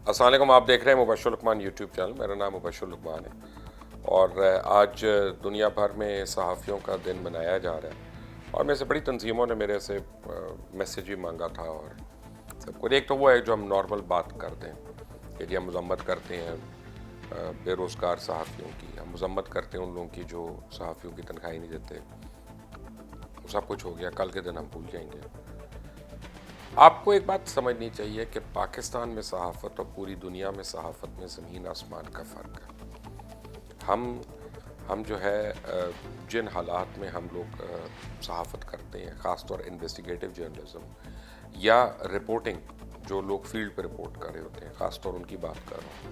السلام علیکم. آپ دیکھ رہے ہیں مبشر لقمان یوٹیوب چینل. میرا نام مبشر لقمان ہے اور آج دنیا بھر میں صحافیوں کا دن منایا جا رہا ہے اور میں سے بڑی تنظیموں نے میرے سے میسیج بھی مانگا تھا اور سب کو. ایک تو وہ ہے جو ہم نارمل بات کرتے ہیں کہ جی ہم مذمت کرتے ہیں بے روزگار صحافیوں کی, ہم مذمت کرتے ہیں ان لوگوں کی جو صحافیوں کی تنخواہیں نہیں دیتے. سب کچھ ہو گیا, کل کے دن ہم بھول جائیں گے. آپ کو ایک بات سمجھنی چاہیے کہ پاکستان میں صحافت اور پوری دنیا میں صحافت میں زمین آسمان کا فرق ہے. ہم جو ہے جن حالات میں ہم لوگ صحافت کرتے ہیں, خاص طور انویسٹیگیٹو جرنلزم یا رپورٹنگ, جو لوگ فیلڈ پہ رپورٹ کر رہے ہوتے ہیں, خاص طور ان کی بات کر رہا ہوں,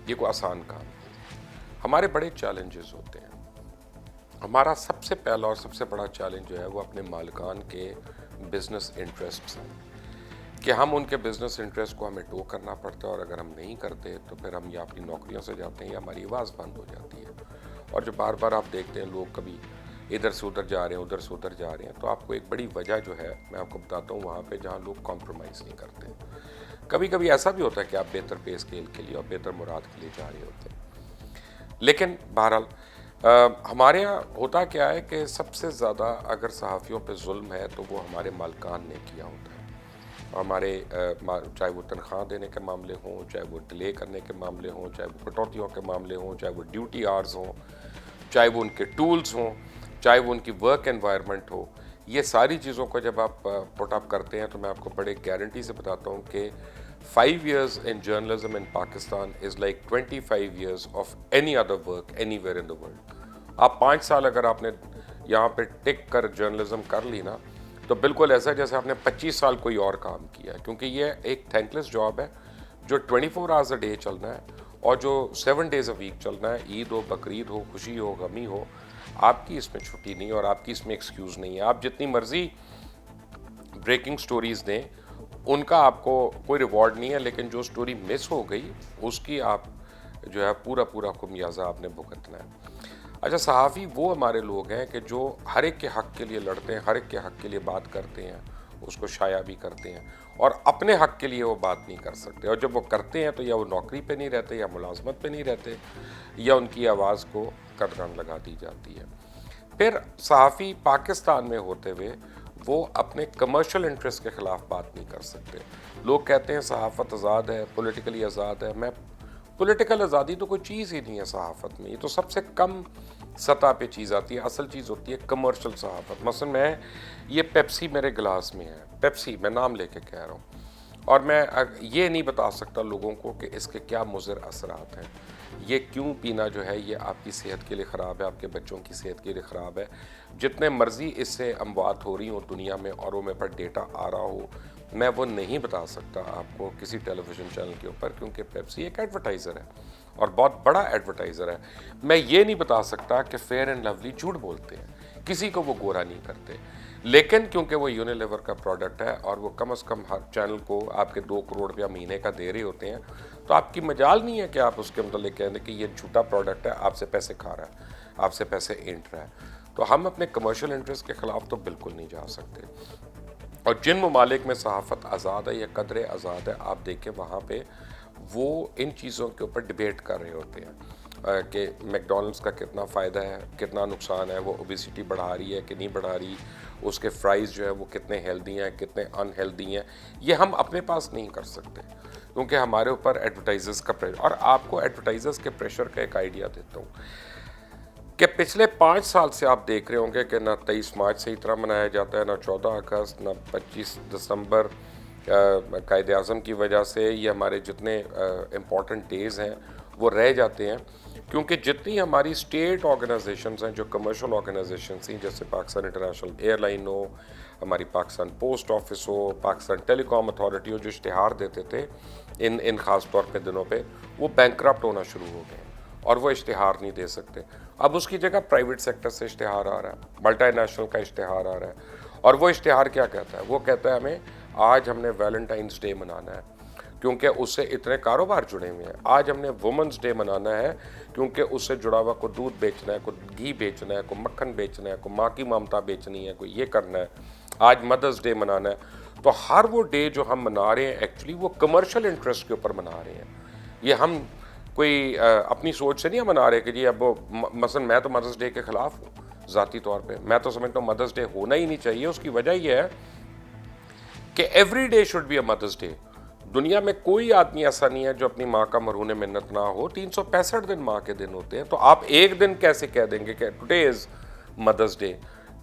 یہ کوئی آسان کام نہیں. ہمارے بڑے چیلنجز ہوتے ہیں. ہمارا سب سے پہلا اور سب سے بڑا چیلنج جو ہے وہ اپنے مالکان کے بزنس انٹرسٹس ہیں کہ ہم ان کے بزنس انٹرسٹ کو ہمیں ٹو کرنا پڑتا ہے, اور اگر ہم نہیں کرتے تو پھر ہم یا اپنی نوکریوں سے جاتے ہیں یا ہماری آواز بند ہو جاتی ہے. اور جو بار بار آپ دیکھتے ہیں لوگ کبھی ادھر سے ادھر جا رہے ہیں, ادھر سے ادھر جا رہے ہیں, تو آپ کو ایک بڑی وجہ جو ہے میں آپ کو بتاتا ہوں وہاں پہ جہاں لوگ کمپرومائز نہیں کرتے. کبھی کبھی ایسا بھی ہوتا ہے کہ آپ بہتر پے اسکیل کے لیے اور بہتر مراد کے لیے جا رہے ہوتے ہیں. لیکن بہرحال ہمارے یہاں ہوتا کیا ہے کہ سب سے زیادہ اگر صحافیوں پہ ظلم ہے تو وہ ہمارے مالکان نے کیا ہوتا ہے. ہمارے چاہے وہ تنخواہ دینے کے معاملے ہوں, چاہے وہ ڈیلے کرنے کے معاملے ہوں, چاہے وہ کٹوتیوں کے معاملے ہوں, چاہے وہ ڈیوٹی آرز ہوں, چاہے وہ ان کے ٹولز ہوں, چاہے وہ ان کی ورک انوائرمنٹ ہو, یہ ساری چیزوں کو جب آپ پٹ اپ کرتے ہیں تو میں آپ کو بڑے گارنٹی سے بتاتا ہوں کہ 5 years in journalism in Pakistan is like 25 years of any other work anywhere in the world. آپ 5 سال اگر آپ نے یہاں پہ ٹک کر جرنلزم کر لی نا تو بالکل ایسا ہے جیسے آپ نے 25 سال کوئی اور کام کیا ہے, کیونکہ یہ ایک تھینک لیس جاب ہے جو 24 hours a day چلنا ہے اور جو 7 days a week چلنا ہے. عید ہو, بقرعید ہو, خوشی ہو, غمی ہو, آپ کی اس میں چھٹی نہیں اور آپ کی اس میں ایکسکیوز نہیں ہے. آپ جتنی مرضی بریکنگ سٹوریز دیں ان کا آپ کو کوئی ریوارڈ نہیں ہے, لیکن جو سٹوری مس ہو گئی اس کی آپ جو ہے پورا خمیازہ آپ نے بھگتنا ہے. اچھا, صحافی وہ ہمارے لوگ ہیں کہ جو ہر ایک کے حق کے لیے لڑتے ہیں, ہر ایک کے حق کے لیے بات کرتے ہیں, اس کو شائع بھی کرتے ہیں, اور اپنے حق کے لیے وہ بات نہیں کر سکتے, اور جب وہ کرتے ہیں تو یا وہ نوکری پہ نہیں رہتے, یا ملازمت پہ نہیں رہتے, یا ان کی آواز کو قدغن لگا دی جاتی ہے. پھر صحافی پاکستان میں ہوتے ہوئے وہ اپنے کمرشل انٹرسٹ کے خلاف بات نہیں کر سکتے. لوگ کہتے ہیں صحافت آزاد ہے, پولیٹیکلی آزاد ہے. میں پولیٹیکل آزادی تو کوئی چیز ہی نہیں ہے صحافت میں, یہ تو سب سے کم سطح پہ چیز آتی ہے. اصل چیز ہوتی ہے کمرشل صحافت. مثلا میں یہ پیپسی میرے گلاس میں ہے, پیپسی میں نام لے کے کہہ رہا ہوں, اور میں یہ نہیں بتا سکتا لوگوں کو کہ اس کے کیا مضر اثرات ہیں, یہ کیوں پینا جو ہے یہ آپ کی صحت کے لیے خراب ہے, آپ کے بچوں کی صحت کے لیے خراب ہے. جتنے مرضی اس سے اموات ہو رہی ہوں دنیا میں اور وہ میرے پر ڈیٹا آ رہا ہو, میں وہ نہیں بتا سکتا آپ کو کسی ٹیلی ویژن چینل کے اوپر, کیونکہ پیپسی ایک ایڈورٹائزر ہے اور بہت بڑا ایڈورٹائزر ہے. میں یہ نہیں بتا سکتا کہ فیئر اینڈ لولی جھوٹ بولتے ہیں, کسی کو وہ گورا نہیں کرتے, لیکن کیونکہ وہ یونیلیور کا پروڈکٹ ہے اور وہ کم از کم ہر چینل کو آپ کے 2 کروڑ روپیہ مہینے کا دے رہے ہوتے ہیں, تو آپ کی مجال نہیں ہے کہ آپ اس کے متعلق کہیں کہ یہ جھوٹا پروڈکٹ ہے, آپ سے پیسے کھا رہا ہے, آپ سے پیسے اینٹ رہا ہے. تو ہم اپنے کمرشل انٹرسٹ کے خلاف تو بالکل نہیں جا سکتے. اور جن ممالک میں صحافت آزاد ہے یا قدرے آزاد ہے, آپ دیکھیں وہاں پہ وہ ان چیزوں کے اوپر ڈبیٹ کر رہے ہوتے ہیں کہ میک ڈونلڈس کا کتنا فائدہ ہے, کتنا نقصان ہے, وہ اوبیسٹی بڑھا رہی ہے کہ نہیں بڑھا رہی, اس کے فرائز جو ہے وہ کتنے ہیلدی ہیں, کتنے ان ہیلدی ہیں. یہ ہم اپنے پاس نہیں کر سکتے کیونکہ ہمارے اوپر ایڈورٹائزرز کا پریشر. اور آپ کو ایڈورٹائزرز کے پریشر کا ایک آئیڈیا دیتا ہوں کہ پچھلے 5 سال سے آپ دیکھ رہے ہوں گے کہ نہ 23 مارچ صحیح طرح منایا جاتا ہے, نہ 14 اگست, نہ 25 دسمبر قائد اعظم کی وجہ سے. یہ ہمارے جتنے امپورٹنٹ ڈیز ہیں وہ رہ جاتے ہیں, کیونکہ جتنی ہماری اسٹیٹ آرگنائزیشنز ہیں جو کمرشل آرگنائزیشنز ہیں, جیسے پاکستان انٹرنیشنل ایئر لائن ہو, ہماری پاکستان پوسٹ آفس ہو, پاکستان ٹیلی کام اتھارٹی ہو, جو اشتہار دیتے تھے ان خاص طور پہ دنوں پہ, وہ بینکرپٹ ہونا شروع ہو گئے اور وہ اشتہار نہیں دے سکتے. اب اس کی جگہ پرائیویٹ سیکٹر سے اشتہار آ رہا ہے, ملٹی نیشنل کا اشتہار آ رہا ہے, اور وہ اشتہار کیا کہتا ہے, وہ کہتا ہے ہمیں آج ہم نے ویلنٹائنس ڈے منانا ہے کیونکہ اس سے اتنے کاروبار جڑے ہوئے ہیں. آج ہم نے وومنس ڈے منانا ہے کیونکہ اس سے جڑا ہوا کو دودھ بیچنا ہے, کو گھی بیچنا ہے, کو مکھن بیچنا ہے, کو ماں کی ممتا بیچنی ہے, کو یہ کرنا ہے. آج مدرس ڈے منانا ہے. تو ہر وہ ڈے جو ہم منا رہے ہیں ایکچولی وہ کمرشل انٹرسٹ کے اوپر منا رہے ہیں. یہ ہم کوئی اپنی سوچ سے نہیں منا رہے کہ جی اب مثلا میں تو مدرس ڈے کے خلاف ہوں ذاتی طور پہ. میں تو سمجھتا ہوں مدرس ڈے ہونا ہی نہیں چاہیے. اس کی وجہ یہ ہے کہ ایوری ڈے شوڈ بی اے مدرس ڈے. دنیا میں کوئی آدمی ایسا نہیں ہے جو اپنی ماں کا مرہون منت نہ ہو. 365 دن ماں کے دن ہوتے ہیں. تو آپ ایک دن کیسے کہہ دیں گے کہ ٹوڈے از مدرس ڈے؟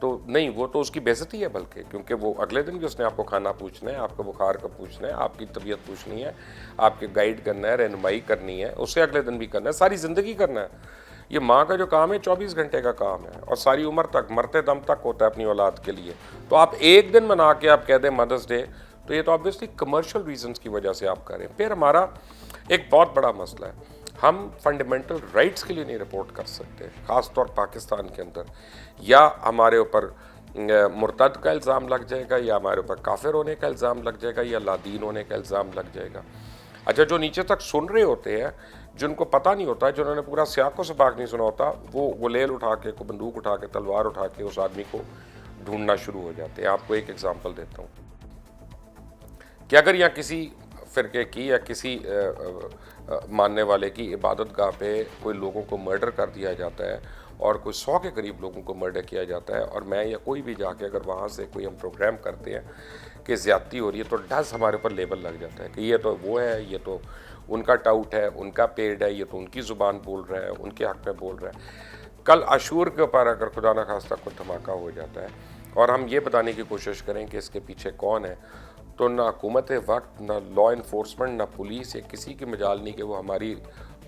تو نہیں, وہ تو اس کی بے عزتی ہے بلکہ, کیونکہ وہ اگلے دن بھی اس نے آپ کو کھانا پوچھنا ہے, آپ کا بخار کا پوچھنا ہے, آپ کی طبیعت پوچھنی ہے, آپ کے گائیڈ کرنا ہے, رہنمائی کرنی ہے, اسے اگلے دن بھی کرنا ہے, ساری زندگی کرنا ہے. یہ ماں کا جو کام ہے 24 گھنٹے کا کام ہے اور ساری عمر تک, مرتے دم تک ہوتا ہے اپنی اولاد کے لیے. تو آپ ایک دن منا کے آپ کہہ دیں مدرس ڈے, تو یہ تو آبویسلی کمرشل ریزنز کی وجہ سے آپ کریں. پھر ہمارا ایک بہت بڑا مسئلہ ہے, ہم فنڈامنٹل رائٹس کے لیے نہیں رپورٹ کر سکتے, خاص طور پاکستان کے اندر. یا ہمارے اوپر مرتد کا الزام لگ جائے گا, یا ہمارے اوپر کافر ہونے کا الزام لگ جائے گا, یا لادین ہونے کا الزام لگ جائے گا. اچھا, جو نیچے تک سن رہے ہوتے ہیں, جن کو پتہ نہیں ہوتا, جنہوں نے پورا سیاق و سباق نہیں سنا ہوتا, وہ گلیل اٹھا کے, کو بندوق اٹھا کے, تلوار اٹھا کے اس آدمی کو ڈھونڈنا شروع ہو جاتے ہیں. آپ کو ایک ایگزامپل دیتا ہوں کہ اگر یہاں کسی فرقے کی یا کسی ماننے والے کی عبادت گاہ پہ کوئی لوگوں کو مرڈر کر دیا جاتا ہے اور کوئی 100 کے قریب لوگوں کو مرڈر کیا جاتا ہے, اور میں یا کوئی بھی جا کے اگر وہاں سے کوئی ہم پروگرام کرتے ہیں کہ زیادتی ہو رہی ہے, تو ڈز ہمارے اوپر لیبل لگ جاتا ہے کہ یہ تو وہ ہے, یہ تو ان کا ٹاؤٹ ہے, ان کا پیڈ ہے, یہ تو ان کی زبان بول رہا ہے, ان کے حق میں بول رہا ہے. کل عاشور کے اوپر اگر خدا نخواستہ کوئی دھماکہ ہو جاتا ہے اور ہم یہ بتانے کی کوشش کریں کہ اس کے پیچھے کون ہے, تو نہ حکومت وقت, نہ لا انفورسمنٹ, نہ پولیس, یا کسی کی مجال نہیں کہ وہ ہماری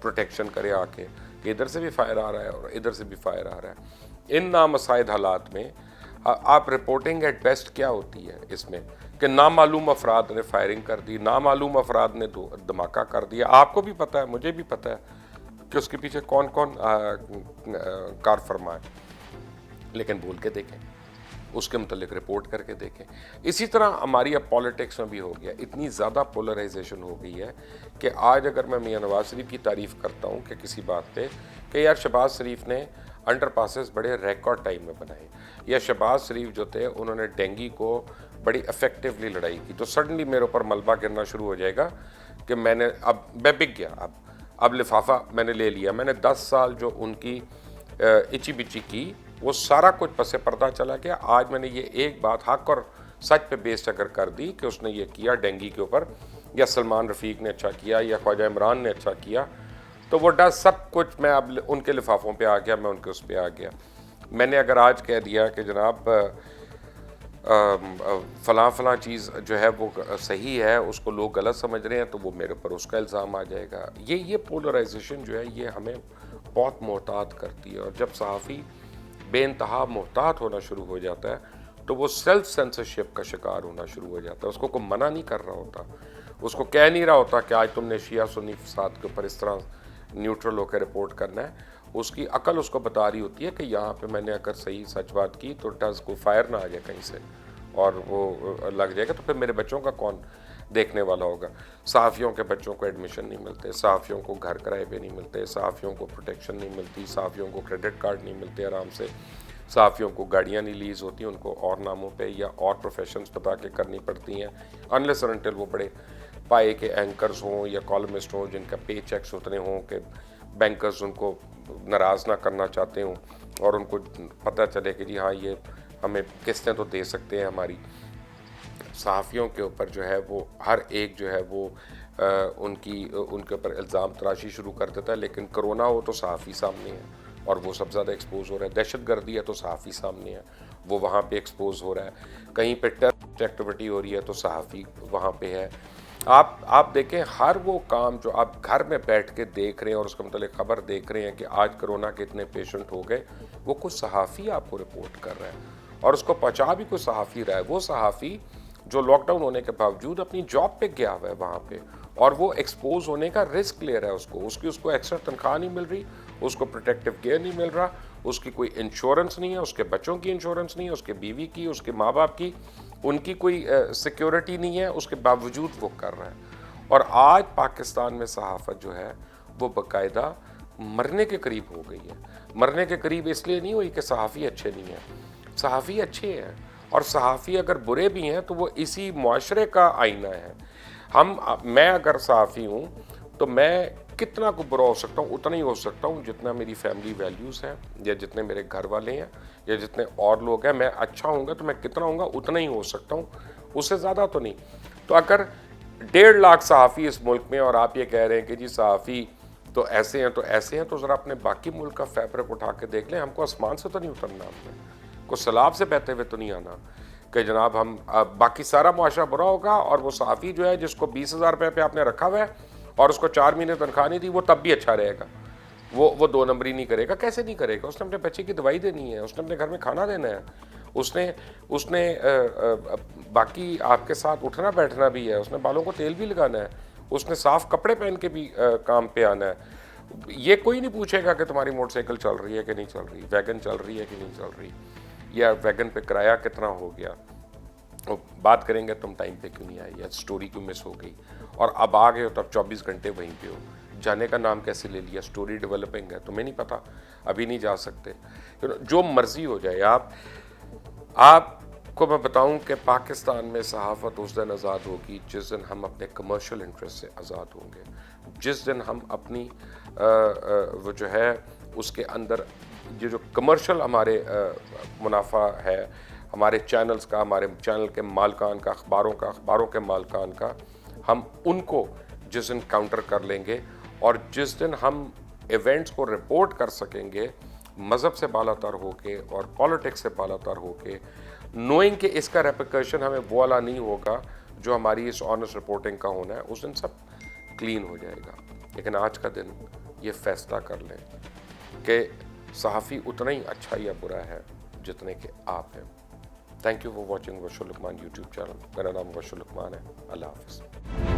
پروٹیکشن کرے آ کے کہ ادھر سے بھی فائر آ رہا ہے اور ادھر سے بھی فائر آ رہا ہے. ان نامساعد حالات میں آپ رپورٹنگ ایٹ بیسٹ کیا ہوتی ہے اس میں کہ نامعلوم افراد نے فائرنگ کر دی, نامعلوم افراد نے دھماکہ کر دیا. آپ کو بھی پتہ ہے, مجھے بھی پتہ ہے کہ اس کے پیچھے کون کون کار فرما ہے, لیکن بول کے دیکھیں, اس کے متعلق رپورٹ کر کے دیکھیں. اسی طرح ہماری اب پالیٹکس میں بھی ہو گیا, اتنی زیادہ پولرائزیشن ہو گئی ہے کہ آج اگر میں میاں نواز شریف کی تعریف کرتا ہوں کہ کسی بات پہ کہ یار شہباز شریف نے انڈر پاسز بڑے ریکارڈ ٹائم میں بنائے, یا شہباز شریف جو تھے انہوں نے ڈینگی کو بڑی افیکٹولی لڑائی کی, تو سڈنلی میرے اوپر ملبہ گرنا شروع ہو جائے گا کہ میں نے اب میں بک گیا, اب لفافہ میں نے لے لیا. میں نے 10 سال جو ان کی اچی بچی کی وہ سارا کچھ پس پردہ چلا گیا. آج میں نے یہ ایک بات حق اور سچ پہ بیسڈ اگر کر دی کہ اس نے یہ کیا ڈینگی کے اوپر, یا سلمان رفیق نے اچھا کیا, یا خواجہ عمران نے اچھا کیا, تو وہ ڈر سب کچھ میں اب ان کے لفافوں پہ آ گیا, میں ان کے اس پہ آ گیا. میں نے اگر آج کہہ دیا کہ جناب فلاں فلاں چیز جو ہے وہ صحیح ہے, اس کو لوگ غلط سمجھ رہے ہیں, تو وہ میرے پر اس کا الزام آ جائے گا. یہ پولرائزیشن جو ہے یہ ہمیں بہت محتاط کرتی ہے, اور جب صحافی بے انتہا محتاط ہونا شروع ہو جاتا ہے تو وہ سیلف سینسرشپ کا شکار ہونا شروع ہو جاتا ہے. اس کو کوئی منع نہیں کر رہا ہوتا, اس کو کہہ نہیں رہا ہوتا کہ آج تم نے شیعہ سنی فساد کے اوپر اس طرح نیوٹرل ہو کے رپورٹ کرنا ہے. اس کی عقل اس کو بتا رہی ہوتی ہے کہ یہاں پہ میں نے اگر صحیح سچ بات کی تو ڈز کو فائر نہ آ جائے کہیں سے اور وہ لگ جائے گا, تو پھر میرے بچوں کا کون دیکھنے والا ہوگا. صحافیوں کے بچوں کو ایڈمیشن نہیں ملتے, صحافیوں کو گھر کرائے پہ نہیں ملتے, صحافیوں کو پروٹیکشن نہیں ملتی, صحافیوں کو کریڈٹ کارڈ نہیں ملتے آرام سے, صحافیوں کو گاڑیاں نہیں لیز ہوتی, ان کو اور ناموں پہ یا اور پروفیشنز بتا کے کرنی پڑتی ہیں, انلیس اور انٹل وہ بڑے پائے کے اینکرز ہوں یا کالمسٹ ہوں جن کا پے چیکس اتنے ہوں کہ بینکرز ان کو ناراض نہ کرنا چاہتے ہوں, اور ان کو پتہ چلے کہ جی ہاں یہ ہمیں قسطیں تو دے سکتے ہیں ہماری. صحافیوں کے اوپر جو ہے وہ ہر ایک جو ہے وہ ان کے اوپر الزام تراشی شروع کر دیتا ہے. لیکن کرونا ہو تو صحافی سامنے ہے اور وہ سب زیادہ ایکسپوز ہو رہا ہے. دہشت گردی ہے تو صحافی سامنے ہے, وہ وہاں پہ ایکسپوز ہو رہا ہے. کہیں پہ ٹیررسٹ ایکٹیویٹی ہو رہی ہے تو صحافی وہاں پہ ہے. آپ دیکھیں ہر وہ کام جو آپ گھر میں بیٹھ کے دیکھ رہے ہیں اور اس کے متعلق خبر دیکھ رہے ہیں کہ آج کرونا کے اتنے پیشنٹ ہو گئے, وہ کوئی صحافی آپ کو رپورٹ کر رہا ہے اور اس کو پہنچا بھی کوئی صحافی رہا ہے. وہ صحافی جو لاک ڈاؤن ہونے کے باوجود اپنی جاب پہ گیا ہوا ہے وہاں پہ, اور وہ ایکسپوز ہونے کا رسک لے رہا ہے. اس کو ایکسٹرا تنخواہ نہیں مل رہی, اس کو پروٹیکٹیو گیئر نہیں مل رہا, اس کی کوئی انشورنس نہیں ہے, اس کے بچوں کی انشورنس نہیں ہے, اس کے بیوی کی, اس کے ماں باپ کی, ان کی کوئی سیکیورٹی نہیں ہے, اس کے باوجود وہ کر رہا ہے. اور آج پاکستان میں صحافت جو ہے وہ باقاعدہ مرنے کے قریب ہو گئی ہے. مرنے کے قریب اس لیے نہیں ہوئی کہ صحافی اچھے نہیں ہیں, صحافی اچھے ہیں اور صحافی اگر برے بھی ہیں تو وہ اسی معاشرے کا آئینہ ہے. میں اگر صحافی ہوں تو میں کتنا کو برا ہو سکتا ہوں اتنا ہی ہو سکتا ہوں جتنا میری فیملی ویلیوز ہیں یا جتنے میرے گھر والے ہیں یا جتنے اور لوگ ہیں. میں اچھا ہوں گا تو میں کتنا ہوں گا اتنا ہی ہو سکتا ہوں, اس سے زیادہ تو نہیں. تو اگر 1.5 لاکھ صحافی اس ملک میں اور آپ یہ کہہ رہے ہیں کہ جی صحافی تو ایسے ہیں تو ایسے ہیں, تو ذرا اپنے باقی ملک کا فیبرک اٹھا کے دیکھ لیں. ہم کو آسمان سے تو نہیں اترنا, ہم نے کو سیلاب سے بہتے ہوئے تو نہیں آنا کہ جناب ہم باقی سارا معاشرہ برا ہوگا اور وہ صحافی جو ہے جس کو 20,000 روپے پہ آپ نے رکھا ہوا ہے اور اس کو 4 مہینے تنخواہ نہیں دی, وہ تب بھی اچھا رہے گا. وہ 2 نمبری نہیں کرے گا. کیسے نہیں کرے گا؟ اس نے اپنے بچے کی دوائی دینی ہے, اس نے اپنے گھر میں کھانا دینا ہے, اس نے باقی آپ کے ساتھ اٹھنا بیٹھنا بھی ہے, اس نے بالوں کو تیل بھی لگانا ہے, اس نے صاف کپڑے پہن کے بھی کام پہ آنا ہے. یہ کوئی نہیں پوچھے گا کہ تمہاری موٹر سائیکل چل رہی ہے کہ نہیں چل رہی, ویگن چل رہی ہے کہ نہیں چل رہی, یا ویگن پہ کرایہ کتنا ہو گیا. بات کریں گے تم ٹائم پہ کیوں نہیں آئی, یا سٹوری کیوں مس ہو گئی, اور اب آ گئے ہو تب 24 گھنٹے وہیں پہ ہو. جانے کا نام کیسے لے لیا, سٹوری ڈیولپنگ ہے, تمہیں نہیں پتا, ابھی نہیں جا سکتے. جو مرضی ہو جائے. آپ کو میں بتاؤں کہ پاکستان میں صحافت اس دن آزاد ہوگی جس دن ہم اپنے کمرشل انٹرسٹ سے آزاد ہوں گے, جس دن ہم اپنی وہ جو ہے اس کے اندر یہ جو کمرشل ہمارے منافع ہے ہمارے چینلز کا, ہمارے چینل کے مالکان کا, اخباروں کے مالکان کا, ہم ان کو جس دن کاؤنٹر کر لیں گے, اور جس دن ہم ایونٹس کو رپورٹ کر سکیں گے مذہب سے بالا تر ہو کے اور پالیٹکس سے بالا تر ہو کے, نوئنگ کہ اس کا ریپیکیشن ہمیں وہ والا نہیں ہوگا جو ہماری اس آنیسٹ رپورٹنگ کا ہونا ہے, اس دن سب کلین ہو جائے گا. لیکن آج کا دن یہ فیصلہ کر لیں کہ صحافی اتنا ہی اچھا یا برا ہے جتنے کہ آپ ہیں. Thank you for watching Mubashir Luqman YouTube channel. میرا نام مبشر لقمان ہے. اللہ حافظ.